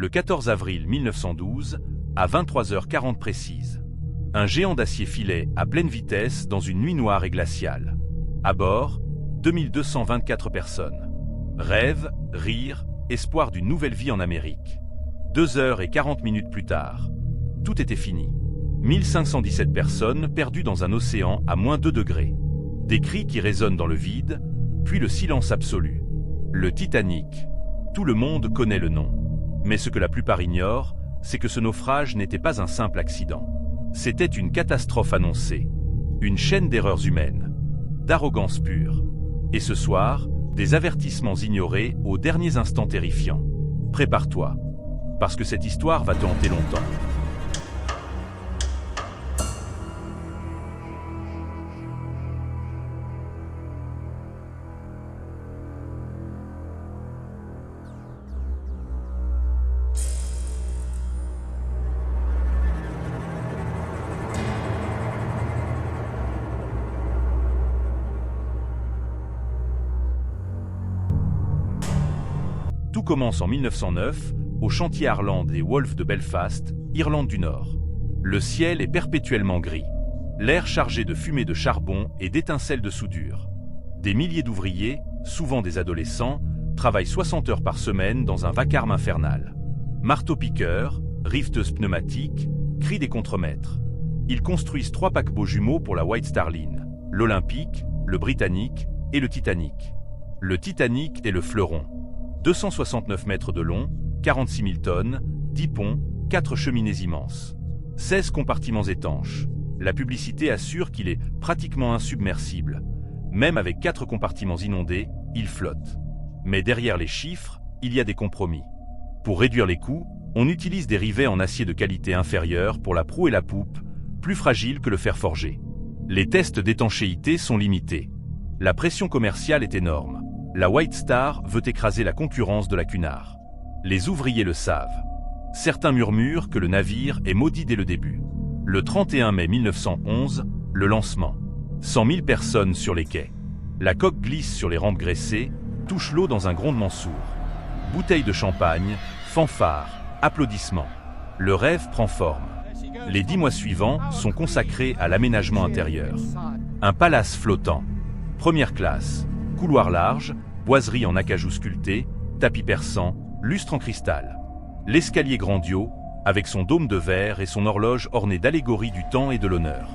Le 14 avril 1912, à 23h40 précise, un géant d'acier filait à pleine vitesse dans une nuit noire et glaciale. À bord, 2224 personnes. Rêve, rire, espoir d'une nouvelle vie en Amérique. 2h40 plus tard, tout était fini. 1517 personnes perdues dans un océan à moins 2 degrés. Des cris qui résonnent dans le vide, puis le silence absolu. Le Titanic. Tout le monde connaît le nom. Mais ce que la plupart ignorent, c'est que ce naufrage n'était pas un simple accident. C'était une catastrophe annoncée. Une chaîne d'erreurs humaines. D'arrogance pure. Et ce soir, des avertissements ignorés aux derniers instants terrifiants. Prépare-toi, parce que cette histoire va te hanter longtemps. Tout commence en 1909, au chantier Harland et Wolff de Belfast, Irlande du Nord. Le ciel est perpétuellement gris. L'air chargé de fumée de charbon et d'étincelles de soudure. Des milliers d'ouvriers, souvent des adolescents, travaillent 60 heures par semaine dans un vacarme infernal. Marteaux-piqueurs, riveteuses pneumatiques, cris des contremaîtres. Ils construisent 3 paquebots jumeaux pour la White Star Line, l'Olympique, le Britannique et le Titanic. Le Titanic est le fleuron. 269 mètres de long, 46 000 tonnes, 10 ponts, 4 cheminées immenses. 16 compartiments étanches. La publicité assure qu'il est pratiquement insubmersible. Même avec 4 compartiments inondés, il flotte. Mais derrière les chiffres, il y a des compromis. Pour réduire les coûts, on utilise des rivets en acier de qualité inférieure pour la proue et la poupe, plus fragiles que le fer forgé. Les tests d'étanchéité sont limités. La pression commerciale est énorme. La White Star veut écraser la concurrence de la Cunard. Les ouvriers le savent. Certains murmurent que le navire est maudit dès le début. Le 31 mai 1911, le lancement. 100 000 personnes sur les quais. La coque glisse sur les rampes graissées, touche l'eau dans un grondement sourd. Bouteilles de champagne, fanfares, applaudissements. Le rêve prend forme. Les 10 mois suivants sont consacrés à l'aménagement intérieur. Un palace flottant. Première classe. Couloir large, boiserie en acajou sculpté, tapis persan, lustre en cristal. L'escalier grandiose, avec son dôme de verre et son horloge ornée d'allégories du temps et de l'honneur.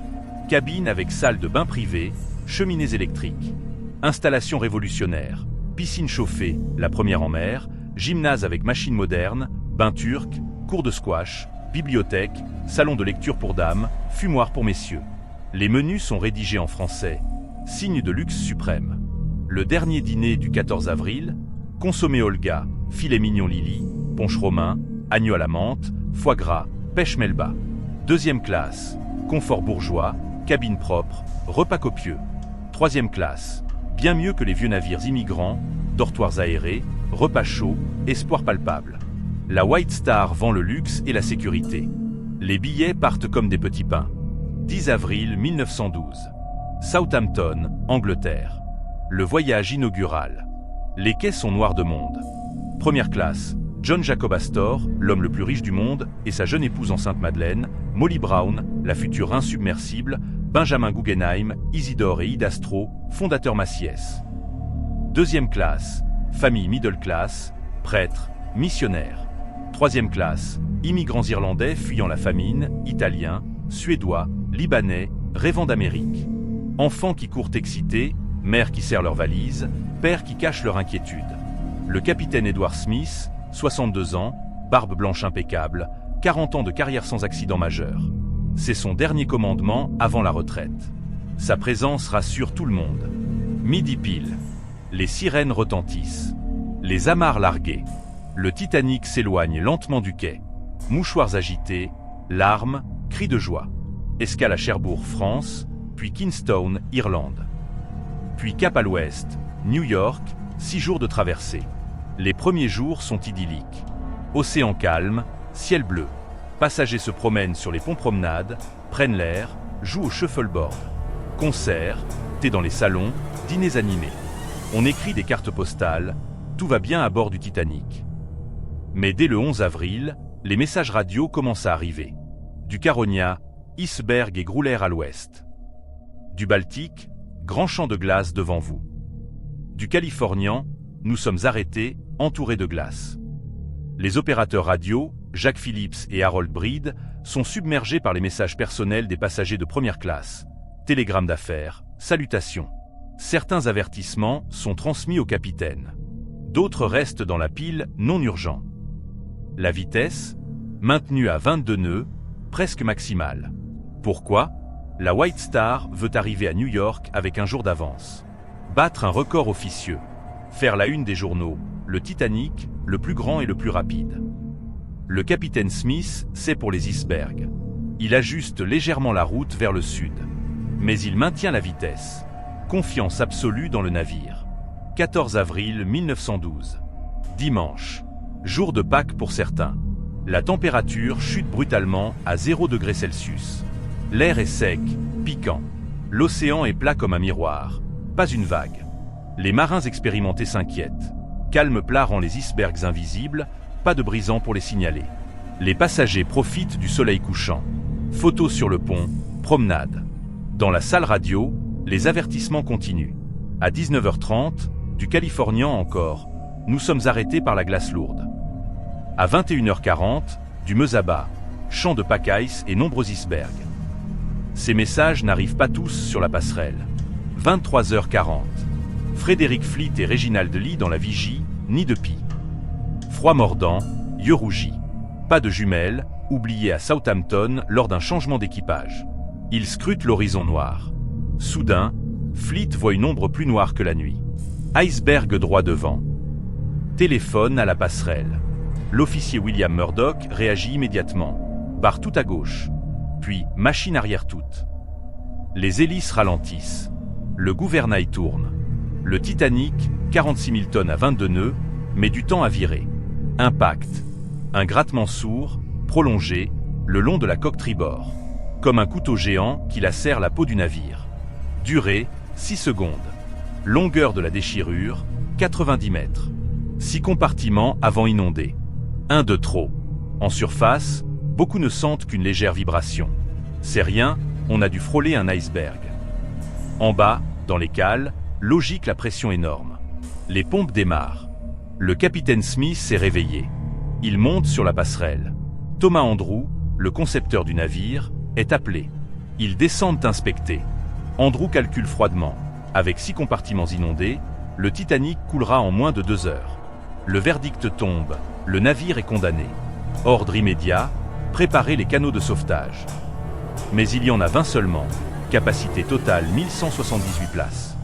Cabine avec salle de bain privée, cheminées électriques. Installation révolutionnaire, piscine chauffée, la première en mer, gymnase avec machine moderne, bain turc, cours de squash, bibliothèque, salon de lecture pour dames, fumoir pour messieurs. Les menus sont rédigés en français, signe de luxe suprême. Le dernier dîner du 14 avril, consommé Olga, filet mignon Lily, punch romain, agneau à la menthe, foie gras, pêche melba. Deuxième classe, confort bourgeois, cabine propre, repas copieux. Troisième classe, bien mieux que les vieux navires immigrants, dortoirs aérés, repas chauds, espoir palpable. La White Star vend le luxe et la sécurité. Les billets partent comme des petits pains. 10 avril 1912. Southampton, Angleterre. Le voyage inaugural. Les quais sont noirs de monde. Première classe, John Jacob Astor, l'homme le plus riche du monde, et sa jeune épouse enceinte Madeleine, Molly Brown, la future insubmersible, Benjamin Guggenheim, Isidore et Ida Straw, fondateur Massies. Deuxième classe, famille middle class, prêtres, missionnaires. Troisième classe, immigrants irlandais fuyant la famine, italiens, suédois, libanais, rêvant d'Amérique. Enfants qui courent excités, mères qui serrent leurs valises, pères qui cachent leur inquiétude. Le capitaine Edward Smith, 62 ans, barbe blanche impeccable, 40 ans de carrière sans accident majeur. C'est son dernier commandement avant la retraite. Sa présence rassure tout le monde. Midi pile. Les sirènes retentissent. Les amarres larguées. Le Titanic s'éloigne lentement du quai. Mouchoirs agités, larmes, cris de joie. Escale à Cherbourg, France, puis Kingston, Irlande. Puis cap à l'ouest, New York, 6 jours de traversée. Les premiers jours sont idylliques. Océan calme, ciel bleu. Passagers se promènent sur les ponts-promenades, prennent l'air, jouent au shuffleboard. Concerts, thé dans les salons, dîners animés. On écrit des cartes postales, tout va bien à bord du Titanic. Mais dès le 11 avril, les messages radio commencent à arriver. Du Caronia, iceberg et Gruyère à l'ouest. Du Baltique, grand champ de glace devant vous. Du Californien, nous sommes arrêtés, entourés de glace. Les opérateurs radio, Jacques Phillips et Harold Breed, sont submergés par les messages personnels des passagers de première classe. Télégrammes d'affaires, salutations. Certains avertissements sont transmis au capitaine. D'autres restent dans la pile non urgent. La vitesse, maintenue à 22 nœuds, presque maximale. Pourquoi ? La White Star veut arriver à New York avec un jour d'avance. Battre un record officieux. Faire la une des journaux, le Titanic, le plus grand et le plus rapide. Le capitaine Smith, c'est pour les icebergs. Il ajuste légèrement la route vers le sud. Mais il maintient la vitesse. Confiance absolue dans le navire. 14 avril 1912. Dimanche. Jour de Pâques pour certains. La température chute brutalement à 0 degré Celsius. L'air est sec, piquant. L'océan est plat comme un miroir. Pas une vague. Les marins expérimentés s'inquiètent. Calme plat rend les icebergs invisibles, pas de brisant pour les signaler. Les passagers profitent du soleil couchant. Photos sur le pont, promenade. Dans la salle radio, les avertissements continuent. À 19h30, du Californien encore, nous sommes arrêtés par la glace lourde. À 21h40, du Mesaba, champ de Pack-Ice et nombreux icebergs. Ces messages n'arrivent pas tous sur la passerelle. 23h40. Frédéric Fleet et Réginald Lee dans la vigie, nid de pie. Froid mordant, yeux rougis. Pas de jumelles, oubliées à Southampton lors d'un changement d'équipage. Ils scrutent l'horizon noir. Soudain, Fleet voit une ombre plus noire que la nuit. Iceberg droit devant. Téléphone à la passerelle. L'officier William Murdoch réagit immédiatement. Barre tout à gauche. Puis, machine arrière toute. Les hélices ralentissent. Le gouvernail tourne. Le Titanic, 46 000 tonnes à 22 nœuds, met du temps à virer. Impact. Un grattement sourd, prolongé, le long de la coque tribord. Comme un couteau géant qui lacère la peau du navire. Durée, 6 secondes. Longueur de la déchirure, 90 mètres. 6 compartiments avant inondés. Un de trop. En surface, beaucoup ne sentent qu'une légère vibration. C'est rien, on a dû frôler un iceberg. En bas, dans les cales, logique la pression énorme. Les pompes démarrent. Le capitaine Smith s'est réveillé. Il monte sur la passerelle. Thomas Andrew, le concepteur du navire, est appelé. Ils descendent inspecter. Andrew calcule froidement. Avec 6 compartiments inondés, le Titanic coulera en moins de 2 heures. Le verdict tombe. Le navire est condamné. Ordre immédiat, préparez les canaux de sauvetage. Mais il y en a 20 seulement. Capacité totale 1178 places.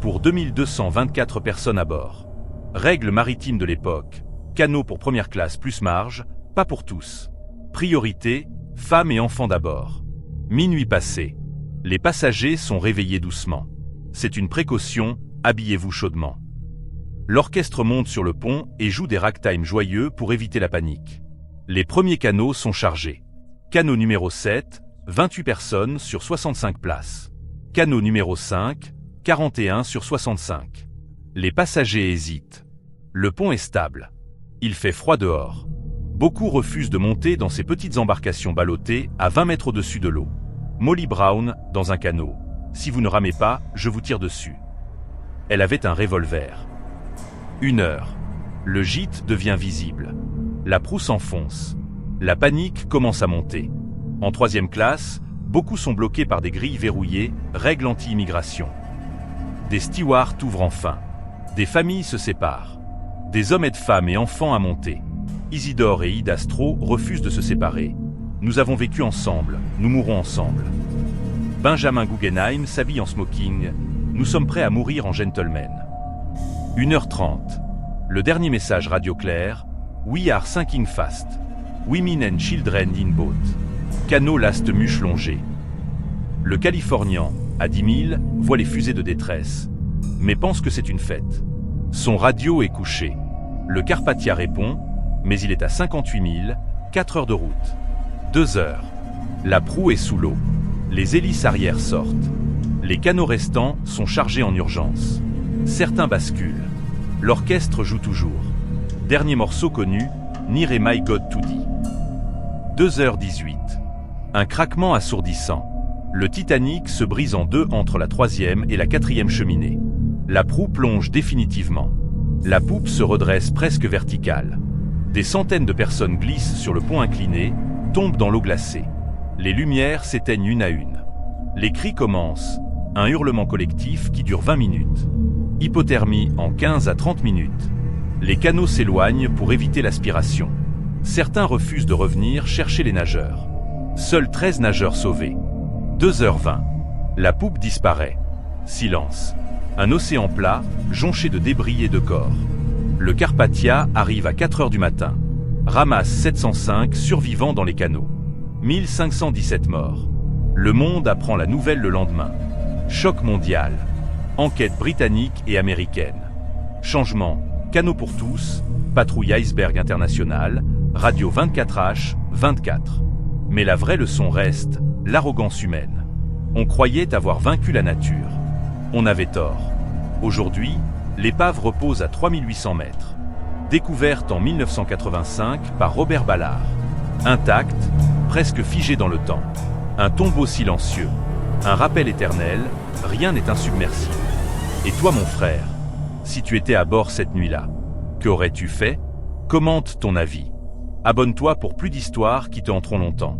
Pour 2224 personnes à bord. Règles maritimes de l'époque. Canaux pour première classe plus marge, pas pour tous. Priorité, femmes et enfants d'abord. Minuit passé. Les passagers sont réveillés doucement. C'est une précaution, habillez-vous chaudement. L'orchestre monte sur le pont et joue des ragtime joyeux pour éviter la panique. Les premiers canaux sont chargés. Canot numéro 7, 28 personnes sur 65 places. Canot numéro 5, 41 sur 65. Les passagers hésitent. Le pont est stable. Il fait froid dehors. Beaucoup refusent de monter dans ces petites embarcations ballottées à 20 mètres au-dessus de l'eau. Molly Brown, dans un canot. Si vous ne ramez pas, je vous tire dessus. Elle avait un revolver. 1 heure. Le gîte devient visible. La proue s'enfonce. La panique commence à monter. En 3e classe, beaucoup sont bloqués par des grilles verrouillées, règles anti-immigration. Des stewards ouvrent enfin. Des familles se séparent. Des hommes aident femmes et enfants à monter. Isidore et Ida Astro refusent de se séparer. Nous avons vécu ensemble, nous mourrons ensemble. Benjamin Guggenheim s'habille en smoking. Nous sommes prêts à mourir en gentlemen. 1h30. Le dernier message radio clair. We are sinking fast. Women and children in boat. Canot last muche longé. Le Californien, à 10 000, voit les fusées de détresse. Mais pense que c'est une fête. Son radio est couché. Le Carpathia répond, mais il est à 58 000, 4 heures de route. 2 heures. La proue est sous l'eau. Les hélices arrière sortent. Les canots restants sont chargés en urgence. Certains basculent. L'orchestre joue toujours. Dernier morceau connu, Near My God to Thee. 2h18. Un craquement assourdissant. Le Titanic se brise en deux entre la 3e et la 4e cheminée. La proue plonge définitivement. La poupe se redresse presque verticale. Des centaines de personnes glissent sur le pont incliné, tombent dans l'eau glacée. Les lumières s'éteignent une à une. Les cris commencent, un hurlement collectif qui dure 20 minutes. Hypothermie en 15 à 30 minutes. Les canots s'éloignent pour éviter l'aspiration. Certains refusent de revenir chercher les nageurs. Seuls 13 nageurs sauvés. 2h20. La poupe disparaît. Silence. Un océan plat, jonché de débris et de corps. Le Carpathia arrive à 4h du matin. Ramasse 705 survivants dans les canots. 1517 morts. Le monde apprend la nouvelle le lendemain. Choc mondial. Enquête britannique et américaine. Changement. Canot pour tous. Patrouille Iceberg International. Radio 24H, 24. Mais la vraie leçon reste l'arrogance humaine. On croyait avoir vaincu la nature. On avait tort. Aujourd'hui, l'épave repose à 3800 mètres. Découverte en 1985 par Robert Ballard. Intacte, presque figée dans le temps. Un tombeau silencieux. Un rappel éternel, rien n'est insubmersible. Et toi mon frère, si tu étais à bord cette nuit-là, qu'aurais-tu fait? Commente ton avis. Abonne-toi pour plus d'histoires qui te hanteront longtemps.